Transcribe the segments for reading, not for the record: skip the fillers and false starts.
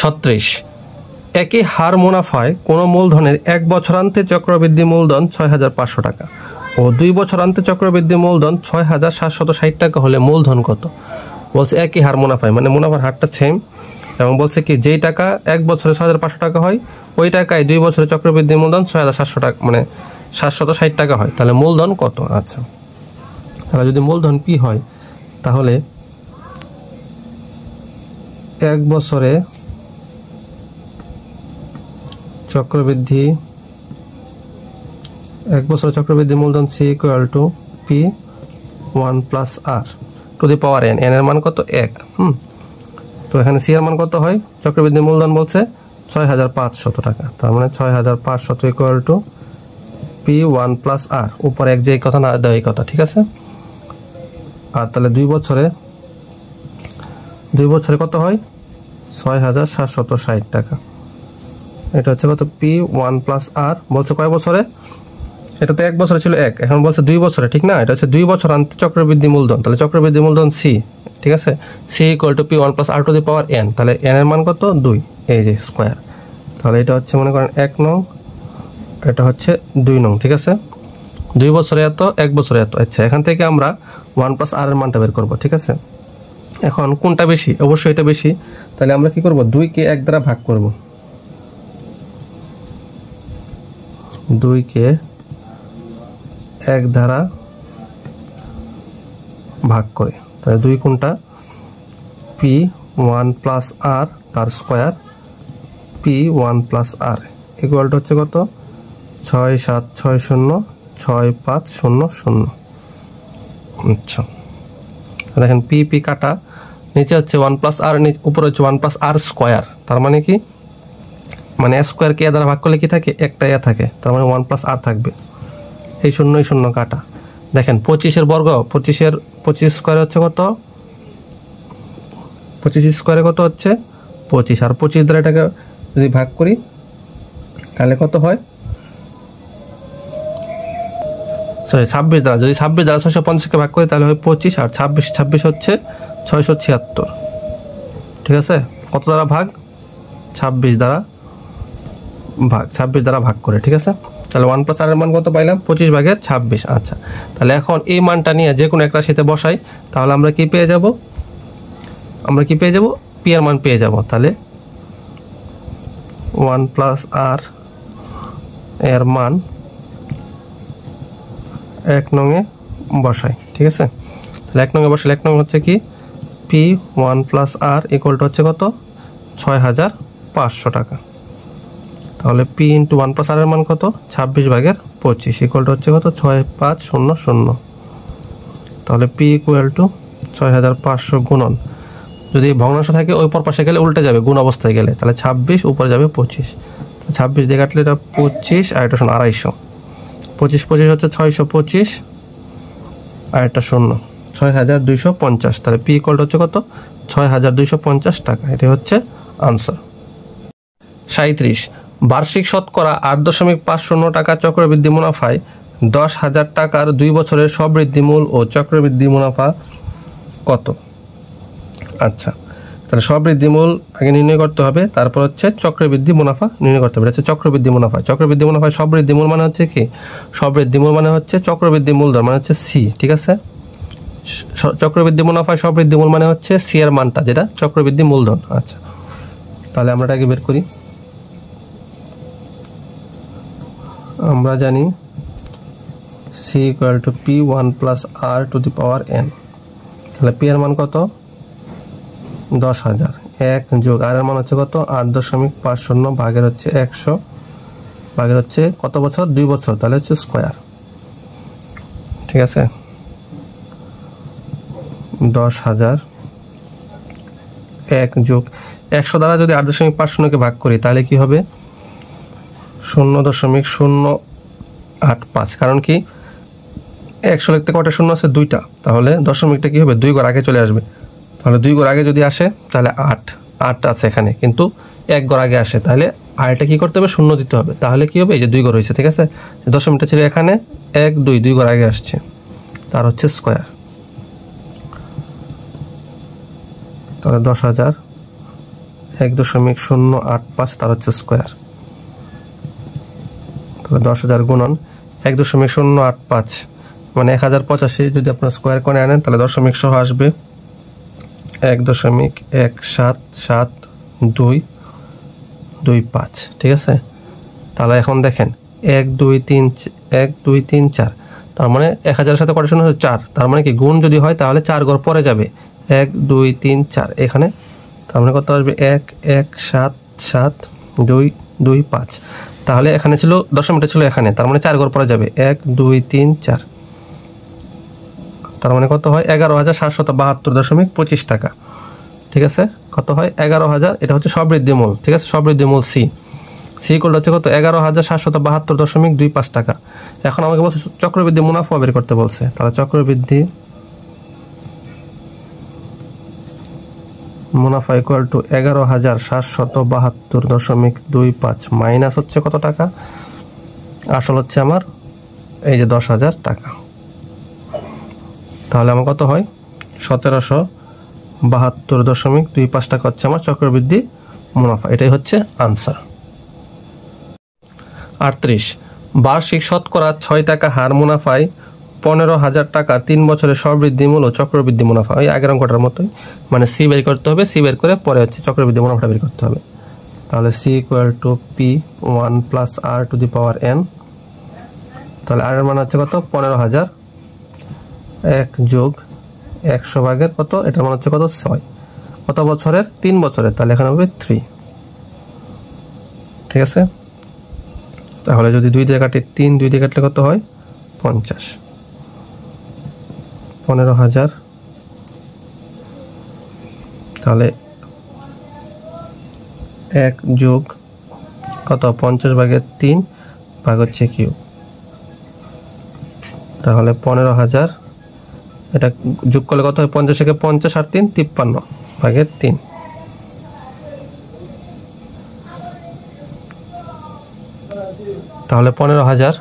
36 একই হার মুনাফায় কোনো মূলধনের 1 বছরান্তে চক্রবৃদ্ধি মূলধন 6500 টাকা ও 2 বছরান্তে চক্রবৃদ্ধি মূলধন 6760 টাকা হলে মূলধন কত? বলছে একই হার মুনাফায়, মানে মুনাফার হারটা সেম, এবং বলছে কি যেই টাকা 1 বছরে 6500 টাকা হয় ওই টাকায় 2 বছরে চক্রবৃদ্ধি মূলধন 6700 টাকা, মানে 760 টাকা হয়, তাহলে মূলধন কত? আচ্ছা, তাহলে যদি মূলধন পি হয় তাহলে 1 বছরে চক্রবৃদ্ধি মূলধন C equal to P 1 plus R to the power n, n এর মান কত? 1। তো এখানে সি এর মান কত হয়? চক্রবৃদ্ধি মূলধন বলছে 6500 টাকা, তার মানে 6500 ইকুয়াল টু পি 1 প্লাস আর, উপরে এক যে কথা না দেয় এই কথা, ঠিক আছে। আর তাহলে 2 বছরে কত হয়? 6760 টাকা। এটা হচ্ছে কত? পি 1 প্লাস আর। বলছে কয় বছরে? এটা তো 1 বছরে ছিল 1, এখন বলছে 2 বছরে, ঠিক না? এটা হচ্ছে 2 বছরান্তে চক্রবৃদ্ধি মূলধন, তাহলে চক্রবৃদ্ধি মূলধন সি, ঠিক আছে। C equal to P 1 plus R to the power N, তাহলে এন এর মান কত? 2, এই যে স্কোয়ার। তাহলে এটা হচ্ছে মনে করেন 1 নং, এটা হচ্ছে 2 নং, ঠিক আছে। 2 বছরে এত, 1 বছরে এত। আচ্ছা, এখান থেকে আমরা 1 প্লাস আর এর মানটা বের করবো, ঠিক আছে। এখন কোনটা বেশি? অবশ্যই এটা বেশি, তাহলে আমরা কি করব? 2 কে 1 দ্বারা ভাগ করব। 2 কে 1 দ্বারা ভাগ করে, তাহলে 2 কোনটা? পি 1 প্লাস আর তার square, P 1 plus R equal to হচ্ছে কত? 67606500। আচ্ছা, দেখেন পি পি কাটা, নিচে হচ্ছে 1 প্লাস আর, উপরে হচ্ছে 1 প্লাস আর স্কোয়ার, তার মানে কি? মানে স্কোয়ার কে দ্বারা ভাগ করলে কি থাকে? একটা এ থাকে, তার মানে 1 প্লাস আর থাকবে। এই শূন্য কাটা। দেখেন 25 বর্গ, 25 স্কোয়ারে হচ্ছে কত? 25 স্কোয়ারে কত হচ্ছে? 25, আর 25 দ্বারা এটাকে যদি ভাগ করি তাহলে কত হয়? সরি 26 দ্বারা, যদি 26 দ্বারা 650কে ভাগ করি তাহলে হয় 25, আর 26 হচ্ছে 676, ঠিক আছে। কত দ্বারা ভাগ? 26 দ্বারা ভাগ করে, ঠিক আছে। তাহলে 1 প্লাস আর এর মান কত পাইলাম? 25/26। আচ্ছা, তাহলে এখন এই মানটা নিয়ে যে কোনো একটা রাশিতে বসাই, তাহলে আমরা কি পেয়ে যাব? পি এর মান পেয়ে যাব। তাহলে 1 প্লাস আর এর মান 1 নংয়ে বসাই, ঠিক আছে। তাহলে 1 নংয়ে বসালে 1 নং হচ্ছে কি? P 1 plus R equal to হচ্ছে কত? 6500 টাকা। তাহলে পি ইন্টু 1 প্লাস আর এর মান কত? 26/25 ইকুয়াল টু হচ্ছে কত? 6500। তাহলে পি ইকুয়াল টু 6500 গুণন, যদি ভগ্নাংশ থাকে ওই পর পাশে গেলে উল্টে যাবে, গুণ অবস্থায় গেলে, তাহলে 26 উপরে যাবে 25, 26 দিয়ে কাটলে এটা 25, আর এটা 250, 25 হচ্ছে 625, আর এটা 6250। তাহলে পি ইকুয়াল টু হচ্ছে কত? 6250 টাকা। এটি হচ্ছে আনসার। 37 বার্ষিক শতকরা 8.50 টাকা চক্রবৃদ্ধি মুনাফায় 10,000 টাকার 2 বছরের সবৃদ্ধি মূল ও চক্রবৃদ্ধি মুনাফা কত? আচ্ছা, তাহলে সবৃদ্ধি মূল আগে নির্ণয় করতে হবে, তারপর হচ্ছে চক্রবৃদ্ধি মুনাফা নির্ণয় করতে হবে। হচ্ছে চক্রবৃদ্ধি মুনাফায় সবৃদ্ধি মূল মানে হচ্ছে কি? সবৃদ্ধি মূল মানে হচ্ছে চক্রবৃদ্ধি মূলধন মানে হচ্ছে সি, ঠিক আছে। চক্রবৃদ্ধি মুনাফায় সবৃদ্ধি মূল মানে হচ্ছে সি এর মানটা, যেটা চক্রবৃদ্ধি মূলধন। আচ্ছা, তাহলে আমরা এটাকে বের করি। আমরা জানি C equal to P 1 plus R to the power N. তাহলে পি এর মান কত? 10,000, 1 যোগ আর এর মান হচ্ছে কত? 8.50 ভাগের হচ্ছে 100, ভাগের হচ্ছে কত বছর? 2 বছর, তাহলে হচ্ছে স্কোয়ার, ঠিক আছে। 10,000 1 যোগ 100 দ্বারা যদি 8.50কে ভাগ করি তাহলে কি হবে? 0.085, কারণ কি 100 লিখতে কটা শূন্য আছে? 2টা, তাহলে দশমিকটা কি হবে? 2 ঘর আগে চলে আসবে। তাহলে 2 ঘর আগে যদি আসে তাহলে 8 আছে এখানে, কিন্তু 1 ঘর আগে আসে, তাহলে আরটা কি করতে হবে? 0 দিতে হবে। তাহলে কি হবে? এই যে 2 ঘর হয়েছে, ঠিক আছে। দশমিকটা ছিল এখানে 1 2 ঘর আগে আসছে, তার হচ্ছে স্কোয়ার। তাহলে 10,000 1.085 তার হচ্ছে স্কোয়ার। তাহলে 10,000 গুণন 1.085 মানে 1085, যদি আপনার স্কোয়ার করে আনেন তাহলে দশমিক সহ আসবে 1.1772225। ঠিক আছে, তাহলে এখন দেখেন 1 2 3 4, তার মানে 1000-এর সাথে কটা শূন্য হচ্ছে 4, তার মানে কি গুণ যদি হয় তাহলে 4 ঘর পরে যাবে 1 2 3 4 এখানে, তার মানে কত আসবে 1 1 7 7 2 2 5। তাহলে এখানে ছিল দশমিকটা ছিল এখানে, তার মানে 4 ঘর পরে যাবে 1 2 3 4, তার মানে কত হয় 11,772.25 টাকা। ঠিক আছে, কত হয় 11,000, এটা হচ্ছে সবৃদ্ধিমূল। ঠিক আছে, সবৃদ্ধিমূল সি ইকুয়াল হচ্ছে কত 11,772.25 টাকা। এখন আমাকে বলছে চক্রবৃদ্ধি মুনাফা বের করতে বলছে, তাহলে চক্রবৃদ্ধি মুনাফা ইকুয়াল টু 11,772.25 মাইনাস হচ্ছে কত টাকা, আসল হচ্ছে আমার এই যে 10,000 টাকা। তাহলে আমার কত হয় 1772.25 টাকা হচ্ছে আমার চক্রবৃদ্ধি মুনাফা। এটাই হচ্ছে আনসার। 38 বার্ষিক শতকরা 6 টাকা হার মুনাফায় 15,000 টাকা 3 বছরের সবৃদ্ধিমূল ও চক্রবৃদ্ধি মুনাফা। ওই আগের অঙ্কটার মতোই, মানে সি বের করতে হবে, সি বের করে পরে হচ্ছে চক্রবৃদ্ধি মুনাফাটা বের করতে হবে। তাহলে C equal to P1 plus R to the power n। তাহলে আর এর মান হচ্ছে কত 15,000, 1 যোগ 100 ভাগের কত, এটার মান হচ্ছে কত 6, কত বছরের 3 বছরের, তাহলে এখানে হবে 3। ঠিক আছে, তাহলে যদি 2 দিয়ে কাটি 3, 2 দিয়ে কাটলে কত হয় 50। 15,000 তাহলে 1 যোগ কত 50 ভাগের 3 ভাগ হচ্ছে কিউব, তাহলে 15,000 এটা যোগ করলে কত হয় 50 থেকে 50 আর 3 53 ভাগের 3। তাহলে 15,000,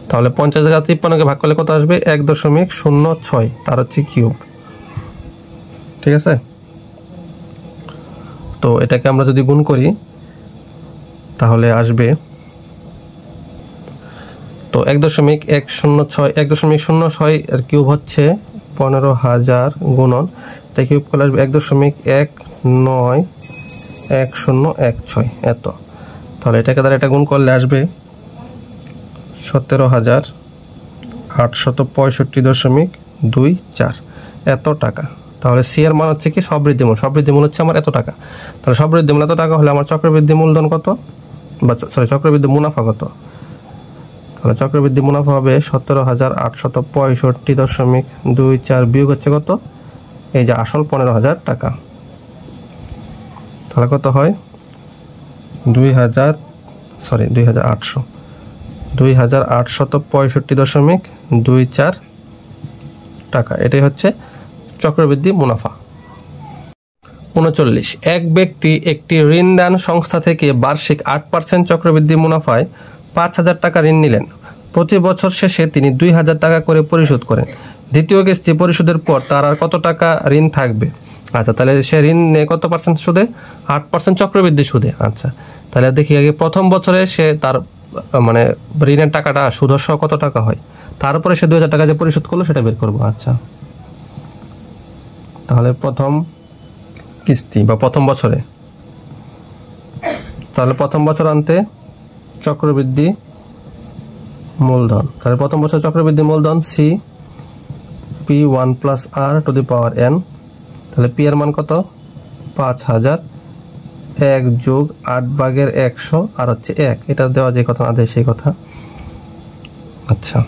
তাহলে 50 থেকে 53কে ভাগ করলে কত আসবে 1.06, তার হচ্ছে কিউব। ঠিক আছে, তো এটাকে আমরা যদি গুণ করি তাহলে আসবে তো 1.106, 1.06 এর কিউব হচ্ছে 15,000 গুণন এটা কিউব করলে আসবে 1.191016 এত। তাহলে এটাকে দ্বারা এটা গুণ করলে আসবে 17,865.24 এত টাকা। তাহলে সি এর মান হচ্ছে কি সবৃদ্ধিমূল, সবৃদ্ধিমূল হচ্ছে আমার এত টাকা। তাহলে সবৃদ্ধিমূল এত টাকা হলে আমার চক্রবৃদ্ধি মূলধন কত, বা সরি চক্রবৃদ্ধি মুনাফা কত, তাহলে চক্রবৃদ্ধি মুনাফা হবে 17,865.24 বিয়োগ হচ্ছে কত এই যে আসল 15,000 টাকা। তাহলে কত হয় 2,865.24 টাকা। এটাই হচ্ছে চক্রবৃদ্ধি মুনাফা। 39 এক ব্যক্তি একটি ঋণদান সংস্থা থেকে বার্ষিক 8% চক্রবৃদ্ধি মুনাফায় 5,000 টাকা ঋণ নিলেন। প্রতি বছর শেষে তিনি 2,000 টাকা করে পরিশোধ করেন। দ্বিতীয় কিস্তি পরিশোধের পর তার আর কত টাকা ঋণ থাকবে? আচ্ছা, তাহলে সে ঋণ নেয় কত পার্সেন্ট সুদে? 8% চক্রবৃদ্ধি সুদে। আচ্ছা, তাহলে দেখি আগে প্রথম বছরে সে তার মানে ঋণের টাকাটা সুদ সহ কত টাকা হয়, তারপরে সে 2,000 টাকা যে পরিশোধ করলো সেটা বের করবো। আচ্ছা, তাহলে প্রথম কিস্তি বা প্রথম বছরে, তাহলে প্রথম বছর আনতে চক্রবৃদ্ধি মূলধন, তাহলে প্রথম বছর চক্রবৃদ্ধি মূলধন C P1 plus R to the power n। তাহলে পি এর মান কত 5,000, 1 যোগ 8 ভাগের 100 আর হচ্ছে 1, এটা দেওয়া যে কথা আদেশ সেই কথা। আচ্ছা,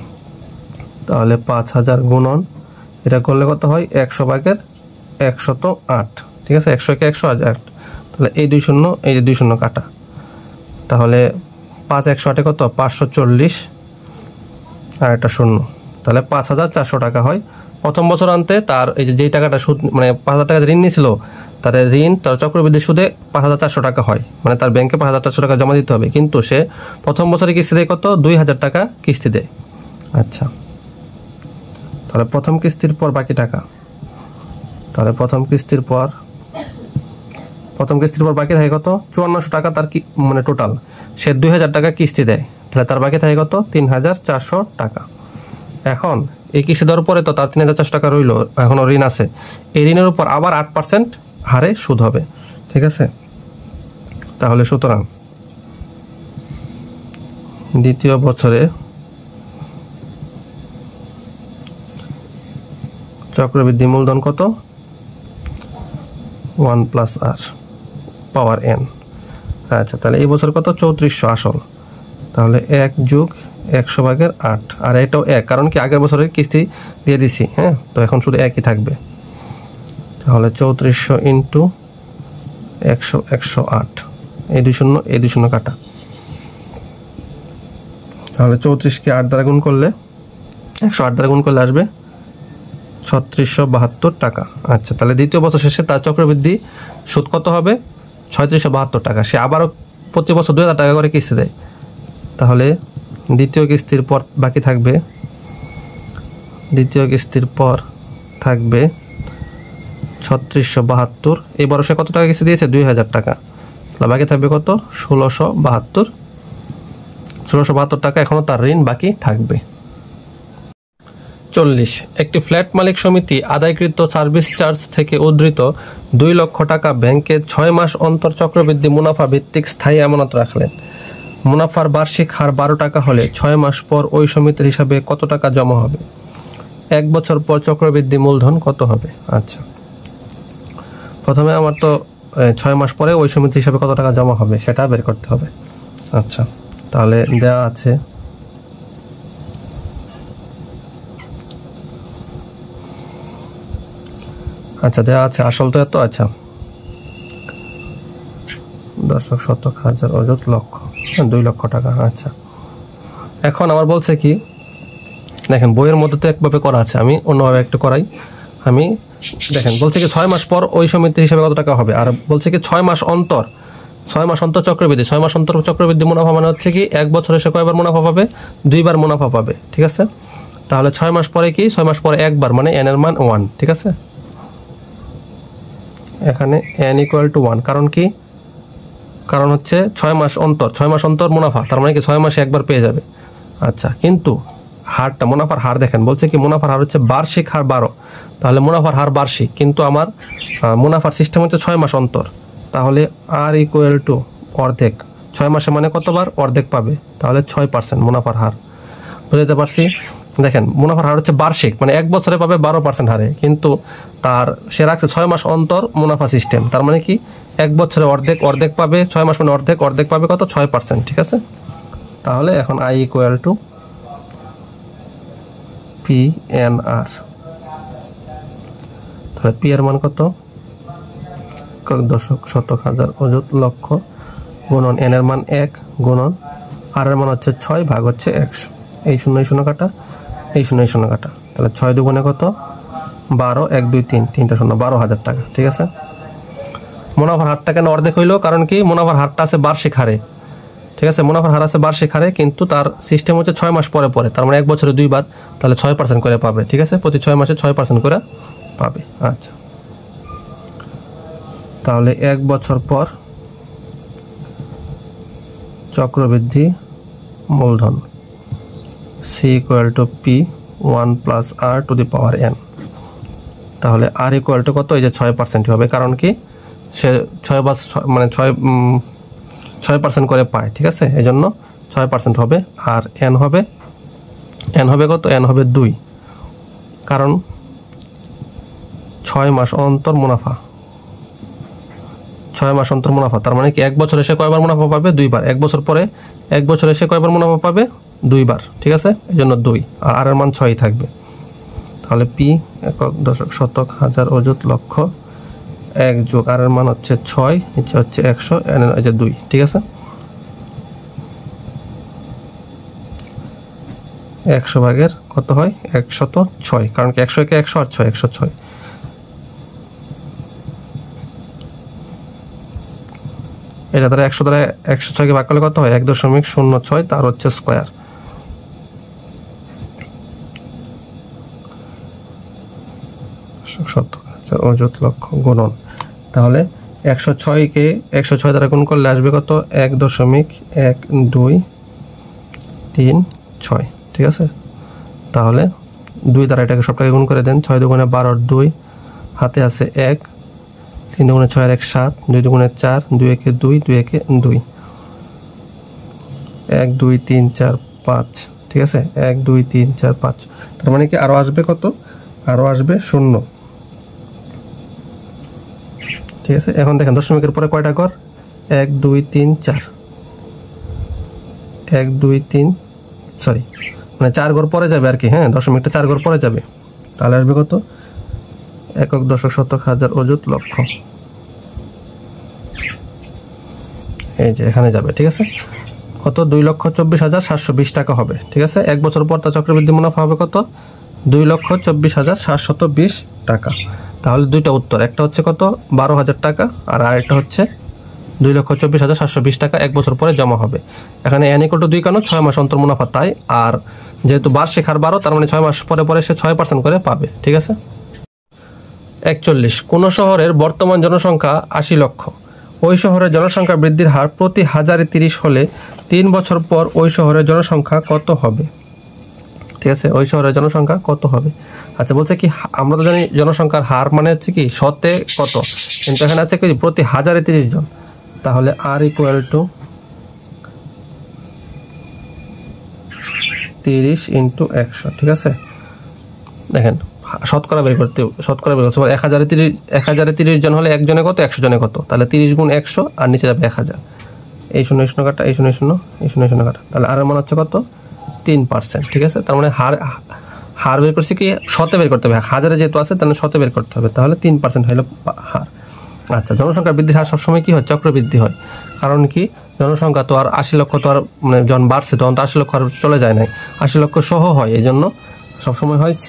তাহলে 5,000 গুণন এটা করলে কত হয় 100 ভাগের 108। ঠিক আছে, 100 কে 108, তাহলে এই 2 শূন্য এই যে 2 শূন্য কাটা, তাহলে 5 108 কত 540 আর একটা শূন্য, তাহলে 5,400 টাকা হয় প্রথম বছর আনতে। তার এই যে যেই টাকাটা সুদ মানে 5,000 টাকা ঋণ নিয়েছিল, তার ঋণ তার চক্রবৃদ্ধি সুদে 5,400 টাকা হয়, মানে তার ব্যাংকে 5,400 টাকা জমা দিতে হবে, কিন্তু সে প্রথম বছরে কিস্তি দেয় কত 2,000 টাকা কিস্তি দেয়। আচ্ছা, তাহলে প্রথম কিস্তির পর বাকি টাকা, তাহলে প্রথম কিস্তির পর প্রথম কিস্তির পর বাকি থাকে কত 5400 টাকা তার কি মানে টোটাল, সে 2000 টাকা কিস্তি দেয়, তাহলে তার বাকি থাকে কত 3400 টাকা। এখন এই কিস্তি দেওয়ার পরে তো তার 3400 টাকা রইল, এখনো ঋণ আছে, এই ঋণের উপর আবার 8% হারে সুদ হবে, ঠিক আছে। তাহলে সুতরাং দ্বিতীয় বছরে চক্রবৃদ্ধি মূলধন কত 1 প্লাস আর পাওয়ার n। আচ্ছা, তাহলে এই বছর কত 3400 আসল, তাহলে 1 যোগ 100/8, আর এটাও 1, কারণ কি আগের বছরের কিস্তি দিয়ে দিছি, হ্যাঁ, তো এখন শুধু একই থাকবে। তাহলে 3400 ইন্টু 108, এই 2 শূন্য কাটা, তাহলে 34কে 8 দ্বারা গুণ করলে 108 দ্বারা গুণ করলে আসবে 3672 টাকা। আচ্ছা, তাহলে দ্বিতীয় বছর শেষে তার চক্রবৃদ্ধি সুদ কত হবে 3672 টাকা। সে আবারও প্রতি বছর 2000 টাকা করে কিস্তি দেয়, তাহলে দ্বিতীয় কিস্তির পর বাকি থাকবে, দ্বিতীয় কিস্তির পর থাকবে 3672। এবারও সে কত টাকা কিস্তি দিয়েছে 2000 টাকা, তাহলে বাকি থাকবে কত 1672 টাকা, এখনো তার ঋণ বাকি থাকবে। 40, একটি ফ্ল্যাট মালিক সমিতি আদায়কৃত সার্ভিস চার্জ থেকে উদ্ধৃত 2 লক্ষ টাকা ব্যাংকে 6 মাস অন্তর চক্রবৃদ্ধি মুনাফা ভিত্তিক স্থায়ী আমানত রাখলেন। মুনাফার বার্ষিক হার 12 টাকা হলে 6 মাস পর ওই সমিতির হিসাবে কত টাকা জমা হবে? 1 বছর পর চক্রবৃদ্ধি মূলধন কত হবে? আচ্ছা, প্রথমে আমার তো 6 মাস পরে ওই সমিতি হিসাবে কত টাকা জমা হবে সেটা বের করতে হবে। আচ্ছা, তাহলে দেওয়া আছে আসল তো এত, আচ্ছা দশক শতক হাজার অযুত লক্ষ, 2 লক্ষ টাকা। আচ্ছা, এখন আমার বলছে কি দেখেন বইয়ের মধ্যে তো একভাবে করা আছে, আমি অন্যভাবে একটু করাই। আমি দেখেন বলছে কি 6 মাস পর ওই সমিতির হিসাবে কত টাকা হবে, আর বলছে কি 6 মাস অন্তর চক্রবৃদ্ধি। 6 মাস অন্তর চক্রবৃদ্ধি মুনাফা মানে হচ্ছে কি 1 বছরে সে কয়বার মুনাফা পাবে? 2 বার মুনাফা পাবে, ঠিক আছে। তাহলে 6 মাস পরে কি 6 মাস পরে একবার, মানে n এর মান 1, ঠিক আছে। এখানে n = 1, কারণ কি, কারণ হচ্ছে 6 মাস অন্তর মুনাফা, তার মানে কি 6 মাসে একবার পেয়ে যাবে। আচ্ছা, কিন্তু হারটা মুনাফার হার দেখেন, বলছে কি মুনাফার হার হচ্ছে বার্ষিক হার 12, তাহলে মুনাফার হার বার্ষিক, কিন্তু আমার মুনাফার সিস্টেম হচ্ছে 6 মাস অন্তর, তাহলে r = অর্ধেক। 6 মাসে মানে কতবার অর্ধেক পাবে, তাহলে 6% মুনাফার হার। বুঝতে পারছি? দেখেন মুনাফার হার হচ্ছে বার্ষিক, মানে 1 বছরে পাবে 12% হারে, কিন্তু তার সে রাখছে 6 মাস অন্তর মুনাফা সিস্টেম, তার মানে কি 1 বছরে অর্ধেক পাবে, 6 মাস মানে অর্ধেক পাবে কত 6%, ঠিক আছে। তাহলে এখন I = PNR, তাহলে P এর মান কত দশক শতক হাজার অযুত লক্ষ গুণন n এর মান 1 গুণন r এর মান হচ্ছে 6 ভাগ হচ্ছে 100, এই 0 কাটা, এই 0 কাটা, তাহলে 6 দুগুণে কত 12, 1 2 3, 3টা 0, 12,000 টাকা, ঠিক আছে। মুনাফার হারটা কেন অর্ধেক হইলো, কারণ কি মুনাফার হারটা আছে বার্ষিক হারে, ঠিক আছে। মুনাফার হার আছে বার্ষিক হারে, কিন্তু তার সিস্টেম হচ্ছে 6 মাস পরে, তার মানে 1 বছরে 2 বার, তাহলে 6% করে পাবে, ঠিক আছে। প্রতি 6 মাসে 6% করে পাবে। আচ্ছা, তাহলে 1 বছর পর চক্রবৃদ্ধি মূলধন C = P 1 + r⁴n, তাহলে r = কত, এই যে 6% হবে, কারণ কি সে 6% করে পায়, ঠিক আছে, এই জন্য 6% হবে। আর n হবে কত, n হবে 2, কারণ 6 মাস অন্তর মুনাফা, 6 মাস অন্তর মুনাফা, তার মানে কি 1 বছরে সে কয়বার মুনাফা পাবে 2 বার, 1 বছর পরে 1 বছরে সে কয়বার মুনাফা পাবে 2 বার, ঠিক আছে, এই জন্য 2, আর r এর মান 6 থাকবে। তাহলে P একক দশক শতক হাজার অযুত লক্ষ 1 যোগ r এর মান হচ্ছে 6, নিচে হচ্ছে 100, n এর 2, ঠিক আছে। 100 ভাগের কত হয় 106, কারণ কি 100 কে 100 আর 6 106, এটা দ্বারা 100 দ্বারা 106 কে ভাগ করলে কত হয় 1.06, তার হচ্ছে স্কয়ার। শতক হাজার অযুত লক্ষ গুণন, তাহলে 106কে 106 দ্বারা গুণ করলে আসবে কত 1.1236। ঠিক আছে, তাহলে 2 দ্বারা এটাকে সবটাকে গুণ করে দেন। 6 দুগুণে 12 2, হাতে আছে 1, 3 দুগুণে 6 আর 1 7, 2 দুগুণে 4, 2 একে 2, 2 একে 2, 1 2 3 4 5। ঠিক আছে, 1 2 3 4 5, তার মানে কি আরো আসবে কত, আরো আসবে 0। ঠিক আছে, এখন দেখেন দশমিকের পরে কয়টা ঘর, 1 2 3 4, 1 2 3 সরি মানে 4 ঘর পরে যাবে আর কি। হ্যাঁ, দশমিকটা 4 ঘর পরে যাবে, তাহলে আসবে কত একক দশক শতক হাজার অযুত লক্ষ। এই যে এখানে যাবে। ঠিক আছে, কত 2,24,720 টাকা হবে। ঠিক আছে, 1 বছর পর তার চক্রবৃদ্ধি মুনাফা হবে কত 2,24,720 টাকা। তাহলে দুইটা উত্তর, একটা হচ্ছে কত 12,000 টাকা আর আরেকটা হচ্ছে 2,24,720 টাকা 1 বছর পরে জমা হবে। এখানে n = 2 কেন, 6 মাস অন্তর মুনাফা তাই, আর যেহেতু বার্ষিক হার 12 তার মানে 6 মাস পরে পরে সে 6% করে পাবে। ঠিক আছে। 41, কোন শহরের বর্তমান জনসংখ্যা 80 লক্ষ, ওই শহরের জনসংখ্যা বৃদ্ধির হার প্রতি 1030 হলে 3 বছর পর ওই শহরের জনসংখ্যা কত হবে। ঠিক আছে, ওই শহরের জনসংখ্যা কত হবে। আচ্ছা, বলছে কি আমরা তো জানি জনসংখ্যার হার মানে হচ্ছে কি শতে কত, কিন্তু এখানে আছে কি প্রতি 1030 জন, তাহলে r = 30 × 100। ঠিক আছে, দেখেন শতকরা বের করতে, শতকরা বের করতে 1030 জন হলে একজনে কত 100 জনে কত, তাহলে 30 × 100 আর নিচে যাবে 1000, এই 0 0 কাটা, এই 0 0 এই 0 0 কাটা, তাহলে আর এর মান হচ্ছে কত 3%। ঠিক আছে, তার মানে হার বের করছি কি শতে বের করতে হবে, হাজারে যেহেতু আছে তাহলে শতে বের করতে হবে, তাহলে 3% হলো হার। আচ্ছা, জনসংখ্যার বৃদ্ধির হার সবসময় কি হয় চক্রবৃদ্ধি হয়, কারণ কি জনসংখ্যা তো আর 80 লক্ষ তো আর মানে যখন বাড়ছে তখন তো 80 লক্ষ আর চলে যায় নাই, 80 লক্ষ সহ হয়, এই জন্য সবসময় হয় c।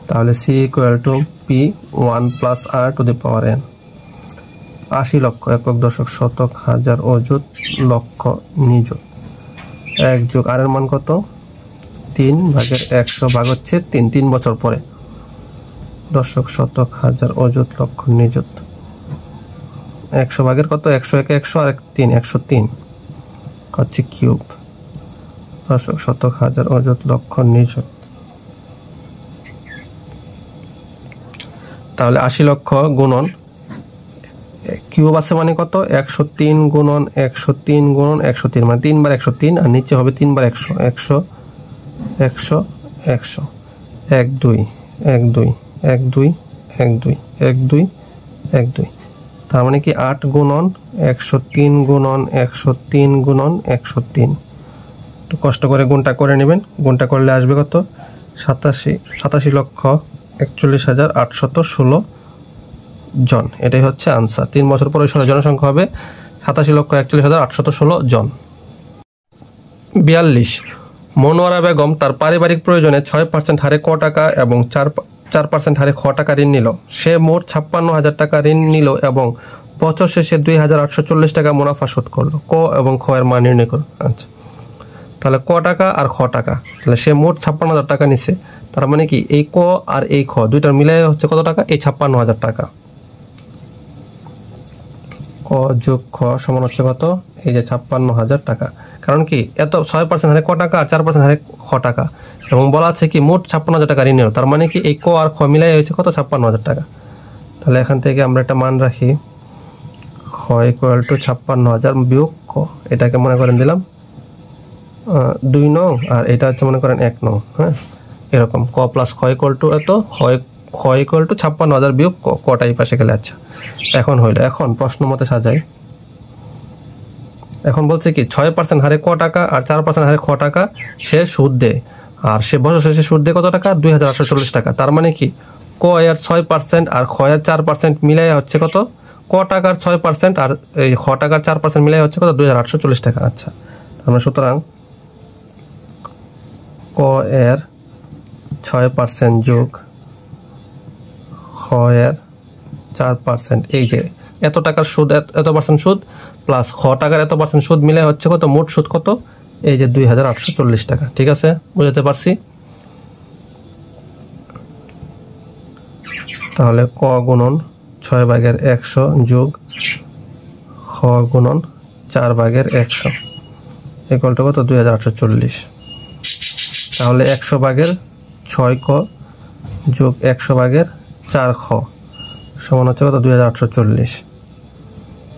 তাহলে c = p1 + r⁴n। 80 লক্ষ একক দশক শতক হাজার অযুত লক্ষ নিযুত, 1 + r এর মান কত 3/100 ভাগ হচ্ছে 3 বছর পরে, দশক শতক হাজার অযুত লক্ষ নিযুত, 100 ভাগের কত 100 একে 100 আর 3 103 হচ্ছে কিউব, দশক শতক হাজার অযুত লক্ষ নিযুত। তাহলে 80 লক্ষ গুণন কিউব আছে মানে কত 103 গুণন 103 গুণন 103 মানে 3 বার 103 আর নিচে হবে 3 বার 100 100 100 100 1 2 1 2 1 2 1 2 1 2 1 2, তার মানে কি 8 গুণন 103 গুণন 103 গুণন 103। একটু কষ্ট করে গুণটা করে নেবেন, গুণটা করলে আসবে কত 87,41,816 জন। এটাই হচ্ছে আনসার। 3 বছর পরে শহরের জনসংখ্যা হবে 87,41,816 জন। 42, মনোয়ারা বেগম তার পারিবারিক প্রয়োজনে 6% হারে ক টাকা এবং 4% হারে খ টাকা ঋণ নিল। সে মোট 56,000 টাকা ঋণ নিল এবং বছর শেষে 2,840 টাকা মুনাফা শোধ করলো। ক এবং খ এর মান নির্ণয় করো। আচ্ছা, তাহলে ক টাকা আর খ টাকা, তাহলে সে মোট 56,000 টাকা নিছে, তার মানে কি এই ক আর এই খ দুইটার মিলে হচ্ছে কত টাকা এই 56,000 টাকা। ক যোগ খ সমান হচ্ছে কত এই যে 56,000 টাকা। কারণ কি এত 6% হারে ক টাকা আর 4% হারে খ টাকা, এবং বলা আছে কি মোট 56,000 টাকা ঋণ নিল, তার মানে কি এই ক আর খ মিলাই হয়েছে কত 56,000 টাকা। তাহলে এখান থেকে আমরা একটা মান রাখি খ = 56,000 বিয়োগ ক, এটাকে মনে করেন দিলাম 2 নং আর এটা হচ্ছে মনে করেন 1 নং। হ্যাঁ, এরকম ক প্লাস খ = এত, খ = 56,000 বিয়োগ ক, কটা এই পাশে গেলে। আচ্ছা, এখন হইলো, এখন প্রশ্ন মতে সাজাই। এখন বলছে কি 6% হারে ক টাকা আর 4% হারে খ টাকা সে সুদ দেয়, আর সে বছর শেষে সুদ দেয় কত টাকা 2,840 টাকা। তার মানে কি ক এর 6% আর খ এর 4% মিলাই হচ্ছে কত, ক টাকার 6% আর এই খ টাকার 4% মিলাই হচ্ছে কত 2,840 টাকা। আচ্ছা, আমরা সুতরাং ক এর 6% যোগ খ এর 4%, এই যে এত টাকার সুদ এত পার্সেন্ট সুদ প্লাস খ টাকার এত পার্সেন্ট সুদ মিলে হচ্ছে কত মোট সুদ কত এই যে 2,840 টাকা। ঠিক আছে, বুঝতে পারছি। তাহলে ক গুণন 6/100 যোগ খ গুণন 4/100 ইকুয়াল টু কত 2840। তাহলে 100/6 ক যোগ 100/4 খ সমান হচ্ছে কত 2840।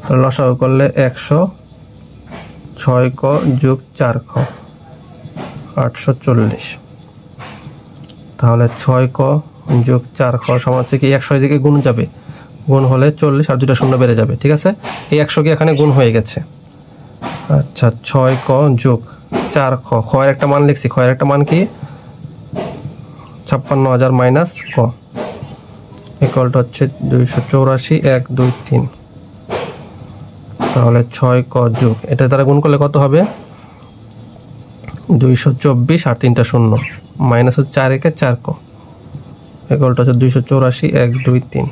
তাহলে লসাগু করলে 106 ক যোগ 4 খ 840। তাহলে 6 ক যোগ 4 খ সমান হচ্ছে কি 100 দিকে গুণ যাবে, গুণ হলে 40 আর 2টা শূন্য বেড়ে যাবে। ঠিক আছে, এই 100 কি এখানে গুণ হয়ে গেছে। আচ্ছা 6 ক যোগ 4 খ, খ এর একটা মান লিখছি, খ এর একটা মান কি 56,000 মাইনাস ক ইকুয়াল টু হচ্ছে 284 1 2 3। তাহলে 6 ক যোগ এটা দ্বারা গুণ করলে কত হবে 224 আর 3টা শূন্য মাইনাস হচ্ছে 4 একে 4 ক ইকুয়াল টু হচ্ছে 284 1 2 3।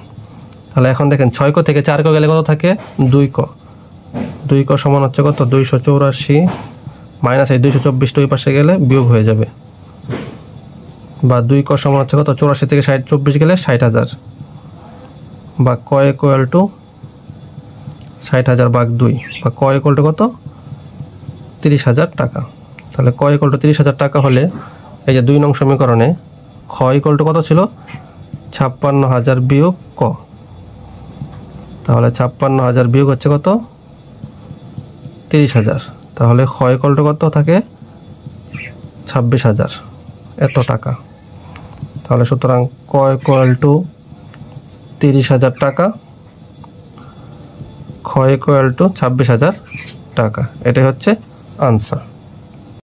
তাহলে এখন দেখেন 6 ক থেকে 4 ক গেলে কত থাকে 2 ক, 2 ক সমান হচ্ছে কত 284 মাইনাস এই 224 ওই পাশে গেলে বিয়োগ হয়ে যাবে, বা 2 ক সমান হচ্ছে কত 84 থেকে 60 24 গেলে 60,000, বা ক ইকুয়াল টু 60,000 ভাগ 2, বা ক ইকুয়াল টু কত 30,000 টাকা। তাহলে ক ইকুয়াল টু 30,000 টাকা হলে এই যে 2 নং সমীকরণে খ ইকুয়াল টু কত ছিল 56,000 বিয়োগ ক। তাহলে 56,000 বিয়োগ হচ্ছে কত 30,000। তাহলে খ ইকুয়াল টু কত থাকে 26,000 এত টাকা। তাহলে সুতরাং ক ইকুয়াল টু 30,000 টাকা, খ ইকুয়াল টু 26,000 টাকা। এটাই হচ্ছে আনসার।